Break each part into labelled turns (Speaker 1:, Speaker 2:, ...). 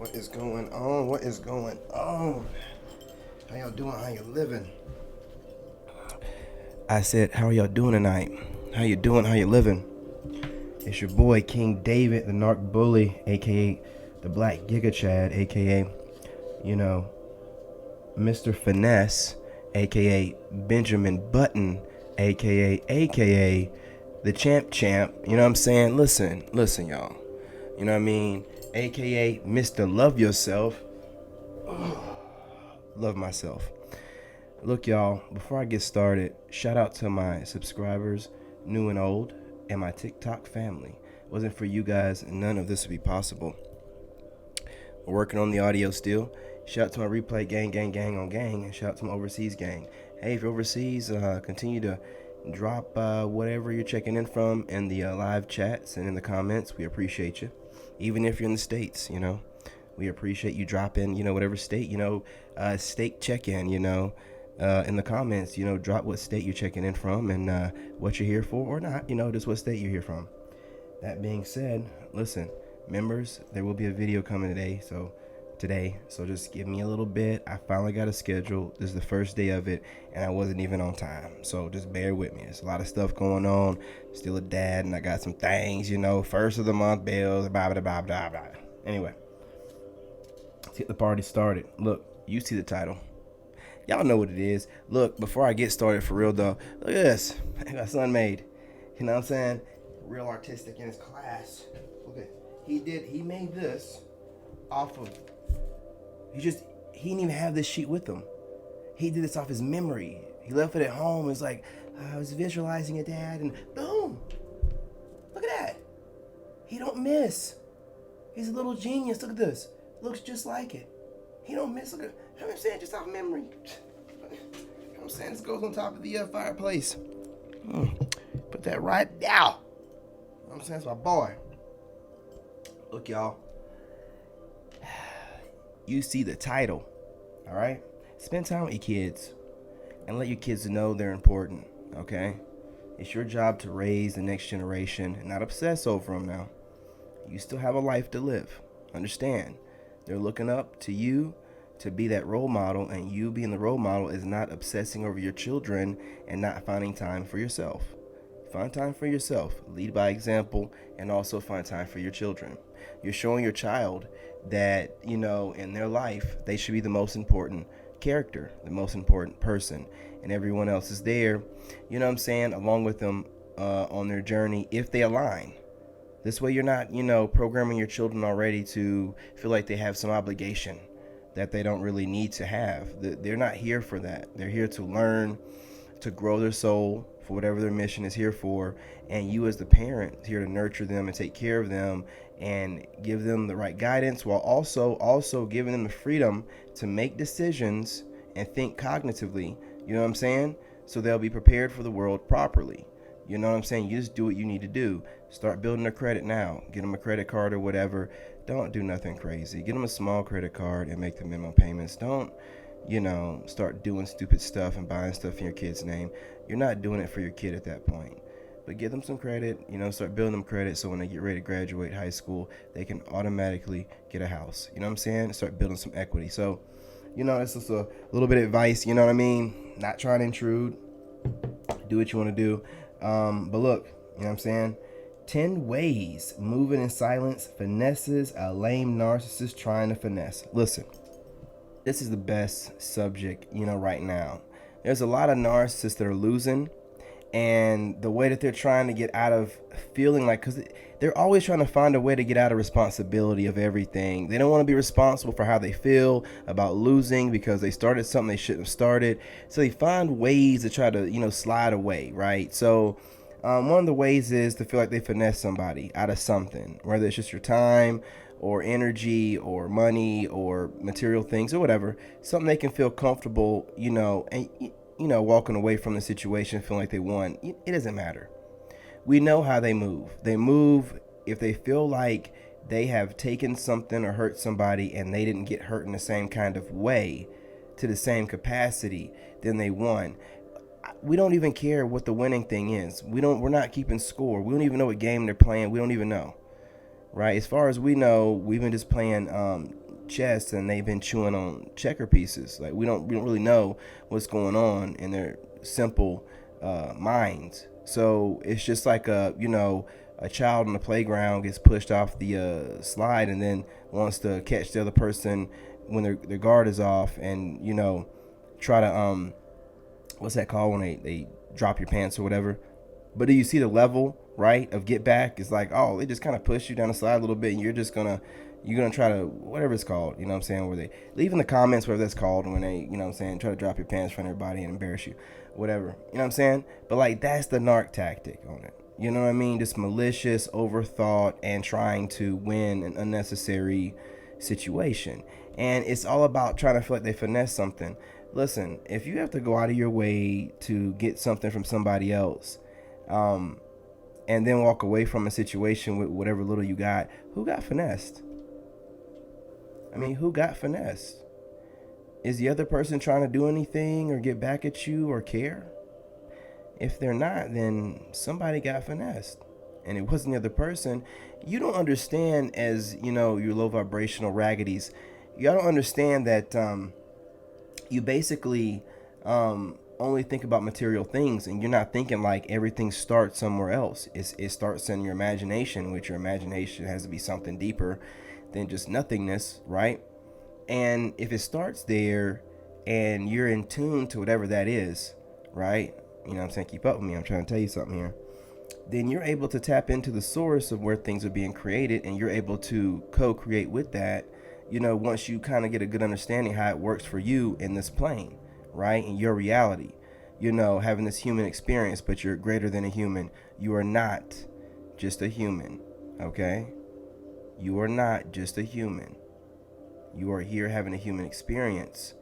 Speaker 1: What is going on? What is going on? How y'all doing? How you living? I said, how are y'all doing tonight? How you doing? How you living? It's your boy King David, the Narc Bully, aka the Black Giga Chad, aka, Mr. Finesse, aka Benjamin Button, aka the Champ. You know what I'm saying? Listen, y'all. You know what I mean? AKA Mr. Love Yourself. Love myself. Look, y'all, before I get started, shout out to my subscribers, new and old, and my TikTok family. Wasn't for you guys, none of this would be possible. We're working on the audio still. Shout out to my replay gang on gang, and shout out to my overseas gang. Hey, if you're overseas, continue to drop whatever you're checking in from in the live chats and in the comments. We appreciate you. Even if you're in the States, we appreciate you dropping, whatever state, state check-in, in the comments, drop what state you're checking in from and what you're here for or not, just what state you're here from. That being said, listen, members, there will be a video coming today, so just give me a little bit. I finally got a schedule. This is the first day of it, and I wasn't even on time, so just bear with me. There's a lot of stuff going on. Still a dad, and I got some things, first of the month bills, blah, blah, blah, blah, blah. Anyway, let's get the party started. Look, you see the title. Y'all know what it is. Look, before I get started for real, though, look at this. My son made, you know what I'm saying? Real artistic in his class. Look at, he made this off of, he didn't even have this sheet with him. He did this off his memory. He left it at home. It was like, I was visualizing it, Dad, and boom. Look at that. He don't miss. He's a little genius. Look at this. Looks just like it. He don't miss. Look at, I'm saying, just off memory. I'm saying, this goes on top of the fireplace. Put that right now. I'm saying, it's my boy. Look, y'all. You see the title, all right? Spend time with your kids and let your kids know they're important, okay? It's your job to raise the next generation and not obsess over them now. You still have a life to live. Understand, they're looking up to you to be that role model, and you being the role model is not obsessing over your children and not finding time for yourself. Find time for yourself, lead by example, and also find time for your children. You're showing your child that, in their life, they should be the most important character, the most important person, and everyone else is there, along with them on their journey if they align. This way you're not, programming your children already to feel like they have some obligation that they don't really need to have. They're not here for that. They're here to learn, to grow their soul for whatever their mission is here for, and you as the parent is here to nurture them and take care of them and give them the right guidance, while also giving them the freedom to make decisions and think cognitively, you know what I'm saying? So they'll be prepared for the world properly. You know what I'm saying? You just do what you need to do. Start building their credit now. Get them a credit card or whatever. Don't do nothing crazy. Get them a small credit card and make the minimum payments. Don't, start doing stupid stuff and buying stuff in your kid's name. You're not doing it for your kid at that point. But give them some credit, start building them credit so when they get ready to graduate high school, they can automatically get a house. You know what I'm saying? Start building some equity. So, it's just a little bit of advice, you know what I mean? Not trying to intrude. Do what you want to do. But look, you know what I'm saying? 10 ways moving in silence finesses a lame narcissist trying to finesse. Listen, this is the best subject, right now. There's a lot of narcissists that are losing, and the way that they're trying to get out of feeling like, because they're always trying to find a way to get out of responsibility of everything. They don't want to be responsible for how they feel about losing because they started something they shouldn't have started. So they find ways to try to, slide away, right? So one of the ways is to feel like they finesse somebody out of something, whether it's just your time or energy or money or material things or whatever, something they can feel comfortable, and walking away from the situation feeling like they won. It doesn't matter. We know how they move. They move if they feel like they have taken something or hurt somebody and they didn't get hurt in the same kind of way to the same capacity, then they won. We don't even care what the winning thing is. We're not keeping score. We don't even know what game they're playing. We don't even know. Right? As far as we know, we've been just playing chess and they've been chewing on checker pieces. Like we don't really know what's going on in their simple minds. So it's just like a child on the playground gets pushed off the slide and then wants to catch the other person when their guard is off, and try to what's that called when they drop your pants or whatever. But do you see the level, right, of get back? It's like, oh, they just kind of push you down the slide a little bit, and you're gonna try to, whatever it's called, you know what I'm saying, where they leave in the comments whatever that's called, when they, you know what I'm saying, try to drop your pants in front of everybody and embarrass you, whatever, you know what I'm saying. But like, that's the narc tactic on it, you know what I mean? Just malicious, overthought, and trying to win an unnecessary situation. And it's all about trying to feel like they finesse something. Listen, if you have to go out of your way to get something from somebody else, and then walk away from a situation with whatever little you got, who got finessed? I mean, who got finessed? Is the other person trying to do anything or get back at you or care? If they're not, then somebody got finessed, and it wasn't the other person. You don't understand, as your low vibrational raggedies, you don't understand that you basically only think about material things, and you're not thinking like everything starts somewhere else. It starts in your imagination, which your imagination has to be something deeper than just nothingness, right? And if it starts there and you're in tune to whatever that is, right? You know what I'm saying? Keep up with me. I'm trying to tell you something here. Then you're able to tap into the source of where things are being created, and you're able to co-create with that, once you kind of get a good understanding how it works for you in this plane, right? In your reality, having this human experience, but you're greater than a human. You are not just a human, okay? You are not just a human. You are here having a human experience,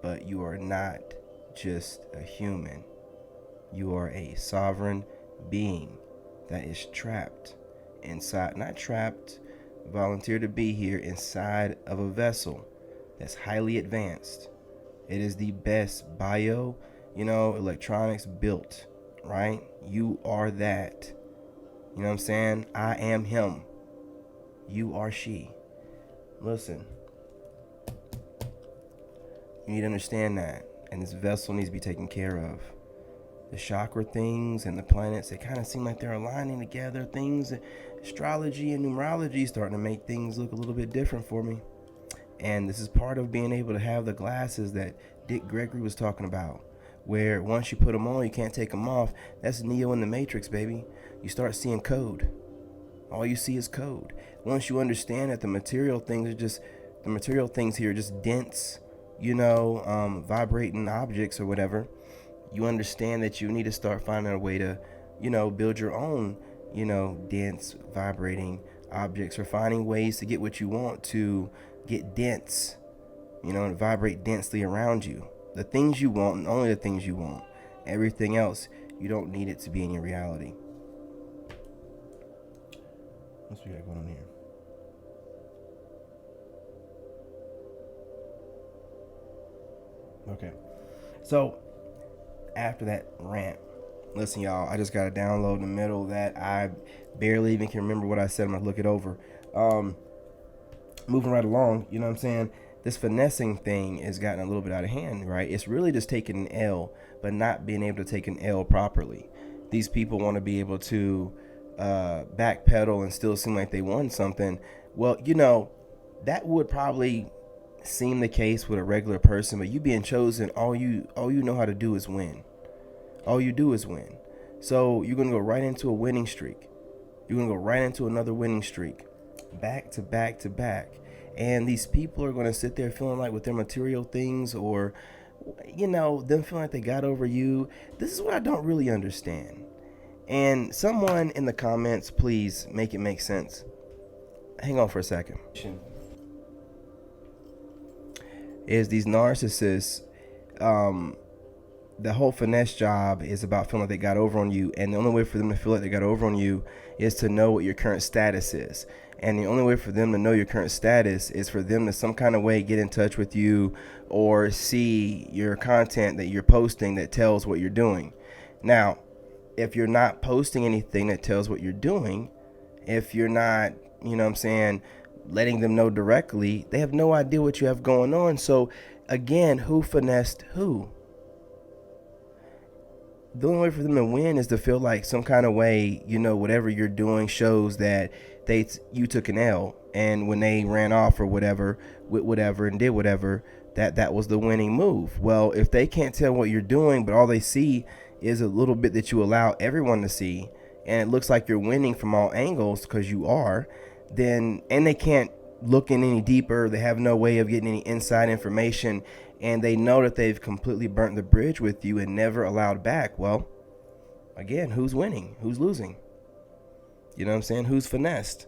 Speaker 1: but you are not just a human. You are a sovereign being that is trapped inside, not trapped, volunteer to be here inside of a vessel that's highly advanced. It is the best electronics built, right? You are that. You know what I'm saying? I am him. You are she. Listen, you need to understand that, and this vessel needs to be taken care of. The chakra things and the planets, they kind of seem like they're aligning together. Things, astrology and numerology starting to make things look a little bit different for me. And this is part of being able to have the glasses that Dick Gregory was talking about, where once you put them on, you can't take them off. That's Neo in the Matrix, baby. You start seeing code. All you see is code. Once you understand that the material things here are just dense, vibrating objects or whatever, you understand that you need to start finding a way to, build your own, dense, vibrating objects, or finding ways to get what you want to get dense, and vibrate densely around you. The things you want, and only the things you want. Everything else, you don't need it to be in your reality. What's we got going on here? Okay. So, after that rant, listen, y'all, I just got a download in the middle that I barely even can remember what I said. I'm going to look it over. Moving right along, you know what I'm saying? This finessing thing has gotten a little bit out of hand, right? It's really just taking an L, but not being able to take an L properly. These people want to be able to backpedal and still seem like they won something. Well, that would probably seem the case with a regular person, but you being chosen, all you know how to do is win. All you do is win. So you're going to go right into a winning streak. You're going to go right into another winning streak, back to back to back. And these people are going to sit there feeling like with their material things, or them feeling like they got over you. This is what I don't really understand. And someone in the comments, please make it make sense. Hang on for a second. Is these narcissists, the whole finesse job is about feeling like they got over on you, and the only way for them to feel like they got over on you is to know what your current status is. And the only way for them to know your current status is for them to some kind of way get in touch with you or see your content that you're posting that tells what you're doing. Now, if you're not posting anything that tells what you're doing, if you're not, letting them know directly, they have no idea what you have going on. So again, who finessed who? The only way for them to win is to feel like some kind of way, whatever you're doing shows that you took an L, and when they ran off or whatever with whatever and did whatever, that was the winning move. Well, if they can't tell what you're doing, but all they see is a little bit that you allow everyone to see, and it looks like you're winning from all angles because you are, then, and they can't look in any deeper, they have no way of getting any inside information, and they know that they've completely burnt the bridge with you and never allowed back. Well, again, who's winning? Who's losing? You know what I'm saying? Who's finessed?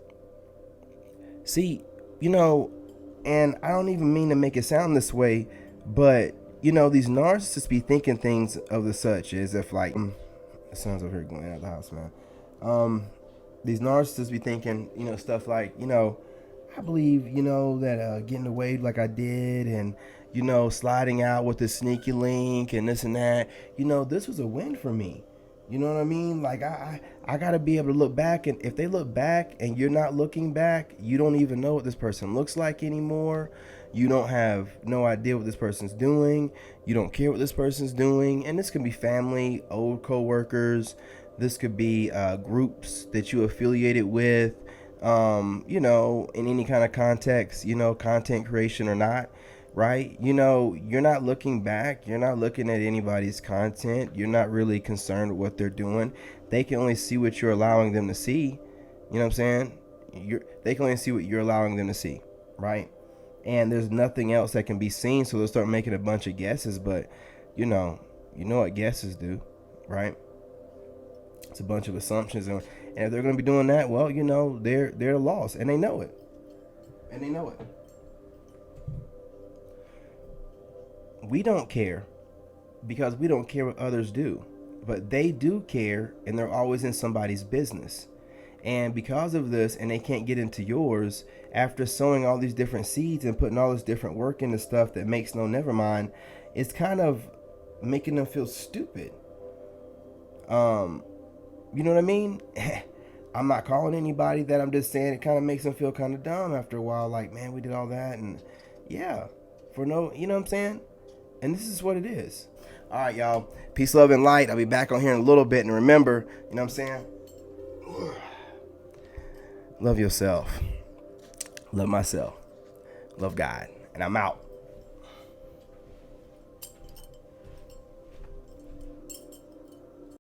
Speaker 1: See, and I don't even mean to make it sound this way, but, these narcissists be thinking things of the such as if like, it sounds over here going out of the house, man. These narcissists be thinking, stuff like, I believe, that getting away like I did and, sliding out with the sneaky link and this and that, this was a win for me. You know what I mean? Like I got to be able to look back, and if they look back and you're not looking back, you don't even know what this person looks like anymore. You don't have no idea what this person's doing. You don't care what this person's doing. And this can be family, old coworkers. This could be groups that you affiliated with, in any kind of context, content creation or not. Right? You're not looking back. You're not looking at anybody's content. You're not really concerned with what they're doing. They can only see what you're allowing them to see. You know what I'm saying? They can only see what you're allowing them to see. Right? And there's nothing else that can be seen. So they'll start making a bunch of guesses. But, you know what guesses do. Right? It's a bunch of assumptions. And if they're going to be doing that, well, they're lost. And they know it. We don't care because we don't care what others do, but they do care, and they're always in somebody's business. And because of this, and they can't get into yours after sowing all these different seeds and putting all this different work into stuff that makes no never mind, it's kind of making them feel stupid. You know what I mean? I'm not calling anybody that, I'm just saying it kind of makes them feel kind of dumb after a while. Like, man, we did all that, and yeah, for no, you know what I'm saying? And this is what it is. All right, y'all. Peace, love, and light. I'll be back on here in a little bit. And remember, you know what I'm saying? Love yourself. Love myself. Love God. And I'm out.